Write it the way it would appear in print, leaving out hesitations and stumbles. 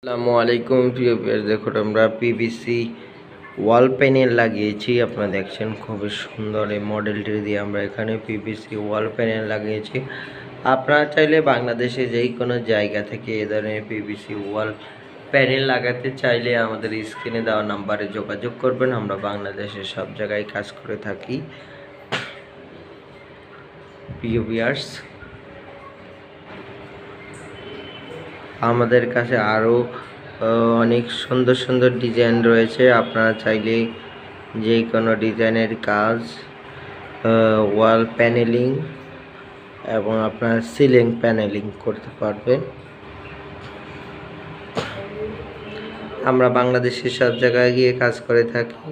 আসসালামু আলাইকুম প্রিয় ভিউয়ার্স, দেখুন আমরা পিভিসি ওয়াল প্যানেল লাগিয়েছি। আপনারা দেখছেন খুবই সুন্দর এই মডেলটি দিয়ে আমরা এখানে পিভিসি ওয়াল প্যানেল লাগিয়েছি। আপনারা চাইলে বাংলাদেশে যেই কোনো জায়গা থেকে এ ধরনের পিভিসি ওয়াল প্যানেল লাগাতে চাইলে আমাদের স্ক্রিনে দেওয়া নাম্বারে যোগাযোগ করবেন। আমরা বাংলাদেশের সব জায়গায় কাজ করে থাকি। প্রিয় ভিউয়ার্স, আমাদের কাছে আরও অনেক সুন্দর সুন্দর ডিজাইন রয়েছে। আপনারা চাইলে যে কোনো ডিজাইনের কাজ, ওয়াল প্যানেলিং এবং আপনার সিলিং প্যানেলিং করতে পারবেন। আমরা বাংলাদেশের সব জায়গায় গিয়ে কাজ করে থাকি।